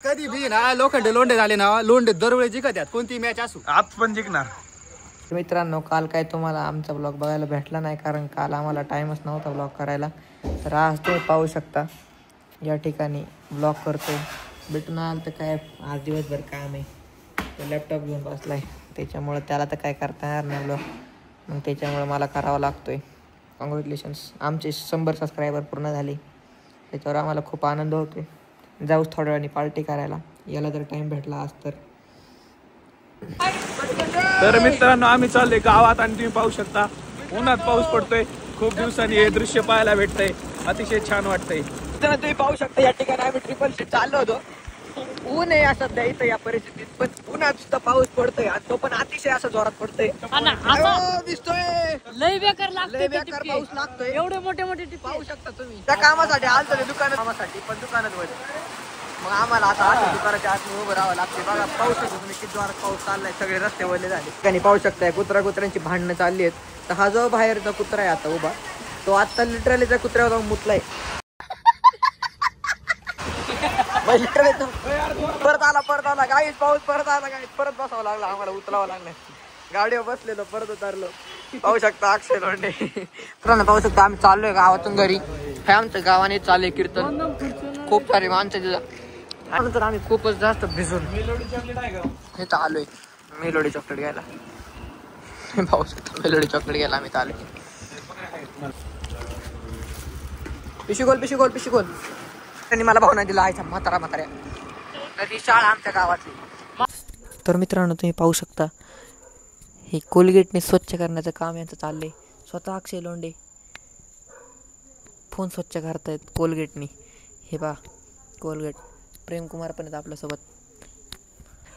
कधी बी ना लोखंडे लोंढे झाले ना, लोंढे दरवेळी जिंकतात कोणती मॅच असू, आज पण जिंकणार. मित्रांनो, काल काय तुम्हाला आमचा ब्लॉग बघायला भेटला नाही, कारण काल आम्हाला टाईमच नव्हता ब्लॉग करायला. तर आज तुम्ही पाहू शकता या ठिकाणी ब्लॉग करतो. भेटून आलं तर काय आज दिवसभर काम आहे, तो लॅपटॉप घेऊन बसला आहे, त्याच्यामुळं त्याला तर काय करता येणार नाही ब्लॉग, मग त्याच्यामुळं मला करावा लागतो आहे. कॉंग्रॅच्युलेशन्स, आमचे 100 सबस्क्रायबर पूर्ण झाले, त्याच्यावर आम्हाला खूप आनंद होतो आहे. जाऊच थोड्या वेळाने पार्टी करायला, याला जर टाईम भेटला आज तर मित्रांनो, आम्ही चाललोय गावात आणि तुम्ही पाहू शकता उन्हात पाऊस पडतोय. खूप दिवसांनी हे दृश्य पाहायला भेटतंय, अतिशय छान वाटतंय. तर तुम्ही पाहू शकता या ठिकाणी आम्ही ट्रिपल सीट चाललो होतो. ऊन आहे असं द्यायचं या परिस्थितीत, पण उन्हात सुद्धा पाऊस पडतोय आणि तो पण अतिशय असा जोरात पडतोय. दिसतोय लय बेकार लागतोय, लय बेकार पाऊस लागतोय. एवढे मोठे मोठे टिप पाहू शकता तुम्ही. त्या कामासाठी आलतो ते दुकानात, कामासाठी पण दुकानात वर मग आम्हाला आता आठ दुकानाच्या आत उभं राहावं लागते. बघा पाऊस येतो, तुम्ही किती जोरात पाऊस चाललाय, सगळे रस्ते वळले झाले. ठिकाणी पाहू शकताय कुत्र्यांची भांडणं चालली आहेत. तर हा जो बाहेरचा कुत्रा आहे आता उभा, तो आता लिटरली त्या कुत्र्यावर जाऊन मुतलाय. परत आला गाईच पाऊस परत आला, गाईच परत बसावं लागला आम्हाला, उतरावं लागलं. गाडीवर बसलेलो परत उतरलो. पाहू शकता अक्षय लोंढे. पाहू शकता आम्ही चाललोय गावातून घरी. हे आमच्या गावाने चालले कीर्तन, खूप सारी माणसं तिला. त्यानंतर आम्ही खूपच जास्त भिजून हे तर आलोय मेलोडी चॉकलेट घ्यायला. पाहू शकता मेलोडी चॉकलेट घ्यायला आम्ही चाललोय. पिशी गोल त्यांनी मला भावना दिला आहे म्हाताऱ्या ती शाळा आमच्या गावातली. तर मित्रांनो, तुम्ही पाहू शकता हे कोलगेटने स्वच्छ करण्याचं काम यांचं चाललंय. स्वतः अक्षय लोंढे फोन स्वच्छ करतायत कोलगेटनी. हे बा कोलगेट. प्रेमकुमार पण आहेत आपल्यासोबत.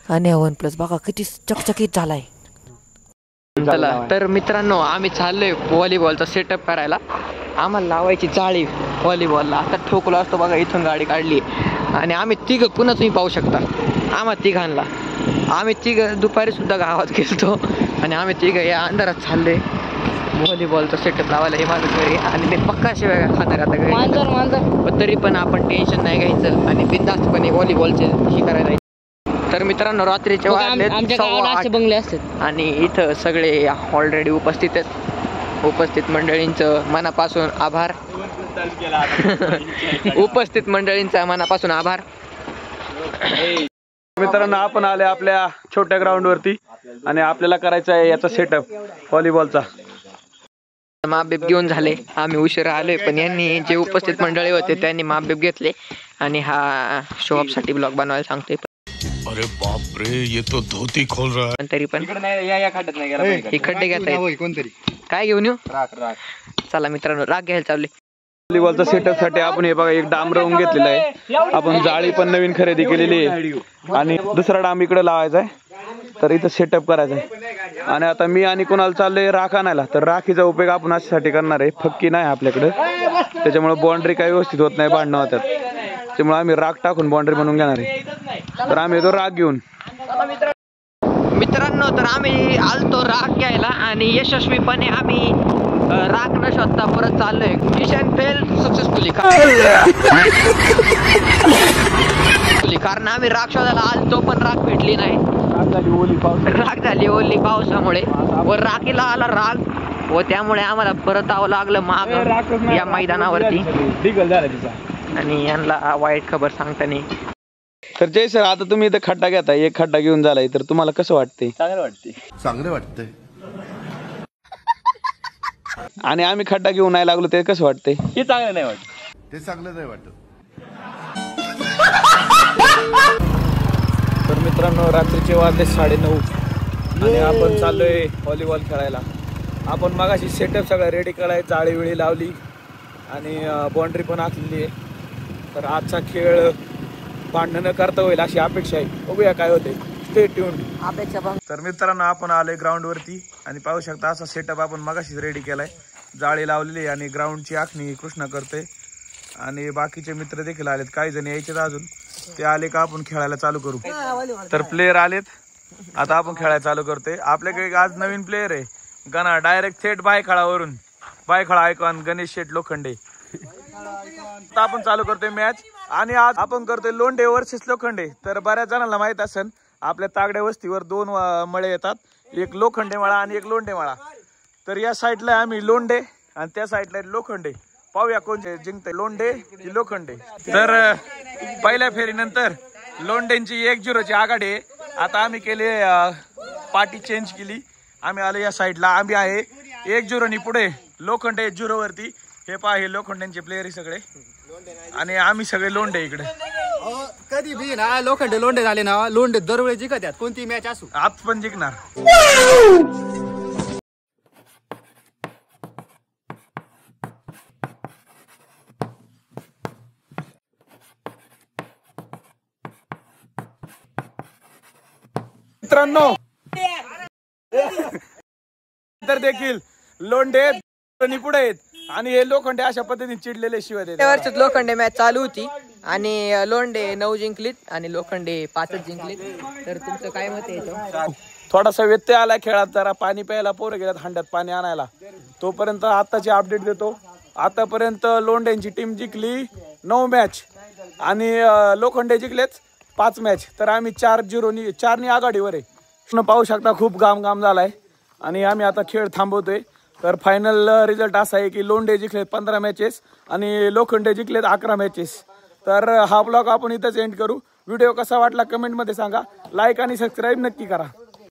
आणि OnePlus बघा किती चकचकीत झालाय. चला तर मित्रांनो, आम्ही चाललोय व्हॉलीबॉलचा सेटअप करायला. आम्हाला लावायची जाळी व्हॉलीबॉलला. आता ठोकलो असतो बघा, इथून गाडी काढली आणि आम्ही तिघं पुन्हा तुम्ही पाहू शकता आम्ही तिघं दुपारी सुद्धा गावात गेलतो आणि आम्ही तिघं या अंधारात चालले व्हॉलीबॉलचा सेटअप लावायला. हे माझं घरी आणि ते पक्का शिवाय खाणार आता घरी, तरी पण आपण टेन्शन नाही घ्यायचं आणि बिनधास्तपणे व्हॉलीबॉलचे हे करायला. तर मित्रांनो, रात्रीचे वाजले बंगले असतात आणि इथं सगळे ऑलरेडी उपस्थित मंडळींचं मनापासून आभार. उपस्थित मंडळींचा मनापासून आभार. मित्रांनो, आपण आले आपल्या छोट्या ग्राउंड वरती आणि आपल्याला करायचा आहे याचा सेटअप व्हॉलीबॉलचा. मापबीप घेऊन झाले, आम्ही उशिरा आलोय, पण यांनी जे उपस्थित मंडळी होते त्यांनी मापबीप घेतले आणि हा शोअप साठी ब्लॉग बनवायला सांगतोय. अरे बाप रे, ये तो धोती खोल रहा है. तरी पण हे खड्डे घेताय. कोणतरी काय घेऊन येऊ? चला मित्रांनो, राग घ्यायला चालले. व्हॉलीबॉलचा सेटअप साठी आपण हे बघा एक डाम रवून घेतलेला आहे. आपण जाळी पण नवीन खरेदी केलेली आहे आणि दुसरा डाम इकडे लावायचा आहे. तर इथं सेटअप करायचा आहे आणि आता मी आणि कोणाला चाललोय राख आणायला. तर राखीचा उपयोग आपण अशासाठी करणार आहे, फक्की नाही आपल्याकडे, त्याच्यामुळे बाउंड्री काही व्यवस्थित होत नाही, भांडणं होतात, त्यामुळे आम्ही राख टाकून बाउंड्री बनवून घेणार आहे. तर आम्ही येतो राख घेऊन. मित्रांनो, तर आम्ही आलतो राख घ्यायला आणि यशस्वीपणे आम्ही राख न शोधता परत चाललोय. मिशन फेल सक्सेसफुली, कारण आम्ही राख शोधायला आलतो पण राख भेटली नाही. राख झाली ओली पावसामुळे व राखीला आला राग व त्यामुळे आम्हाला परत यावं लागलं माग या मैदानावरती. आणि यांना वाईट खबर सांगताना. तर जय सर, आता तुम्ही इथं खड्डा घेताय, एक खड्डा घेऊन झालाय, तर तुम्हाला कसं वाटतंय? चांगलं वाटतंय. आणि आम्ही खड्डा घेऊन नाही लागलो ते कसं वाटतंय? हे चांगलं नाही वाटत. ते चांगलं नाही वाटत. तर मित्रांनो, रात्रीचे वाजले 9:30 आणि आपण चाललोय व्हॉलीबॉल खेळायला. आपण मगाशी सेटअप सगळं रेडी करायला जाळी वेळी लावली आणि बाउंड्री पण आखलेली आहे. तर आजचा खेळ भांडण न करता होईल अशी अपेक्षा आहे. बघूया काय होते. Stay tuned. तर मित्रांनो, आपण आलोय ग्राउंड वरती आणि पाहू शकता असा सेटअप आपण मगाशीच रेडी केलाय. जाळी लावलेली आणि ग्राउंडची आखणी कृष्णा करतोय आणि बाकीचे मित्र देखील आलेत, काही जण यायचे अजून. ते आले का आपण खेळायला चालू करू. तर प्लेयर आलेत, आता आपण खेळायला चालू करतोय. आपल्याकडे आज नवीन प्लेयर आहे गणा, डायरेक्ट थेट बायखळावरून. बायखळा आयकॉन गणेश शेठ लोखंडे. आता आपण चालू करतोय मॅच आणि आज आपण करतोय लोंढे वर्सेस लोखंडे. तर बऱ्याच जणांना माहित असेल आपल्या तागड्या वस्तीवर 2 मळे येतात, एक लोखंडे मळा आणि एक लोंढे मळा. तर या साईडला आम्ही लोंढे आणि त्या साईडला लोखंडे. पाहूया कोण जिंकते, लोंढे की लोखंडे. तर पहिल्या फेरीनंतर लोंढेंची 1-0 आघाडी आहे. आता आम्ही केले पार्टी चेंज केली, आम्ही आलो या साईडला. आम्ही आहे 1-0 पुढे, लोखंडे 1-0 वरती. हे पहा हे लोखंड्यांचे प्लेयर सगळे आणि आम्ही सगळे लोंढे इकडे. कधी बी ना लोखंडे लोंढे झाले ना, लोंढे दरवेळी जिंकतात कोणती मॅच असू. आज पण जिंकणार. मित्रांनो तर देखील लोंढे पुढे आहेत आणि हे लोखंडे अशा पद्धतीने चिडलेले शिवाय वर्षात लोखंडे मॅच चालू होती आणि लोंढे 9 जिंकलीत आणि लोखंडे 5च जिंकलीत. तर तुमचं काय मत आहे? थोडासा व्यत्यय आला खेळात, जरा पाणी प्यायला पोरं गेल्यात हंड्यात पाणी आणायला. तोपर्यंत आताची अपडेट देतो. आतापर्यंत लोंढ्यांची टीम जिंकली 9 मॅच आणि लोखंडे जिंकलेच 5 मॅच. तर आम्ही 4-0 आघाडीवर आहे. पाहू शकता खूप घाम झालाय आणि आम्ही आता खेळ थांबवतोय. तर फायनल रिझल्ट असा आहे की लोंढे जिंकलेत 15 मॅचेस आणि लोखंडे जिंकलेत 11 मॅचेस. तर हा ब्लॉग आपण इथंच एंड करू. व्हिडिओ कसा वाटला कमेंटमध्ये सांगा. लाईक आणि सबस्क्राईब नक्की करा.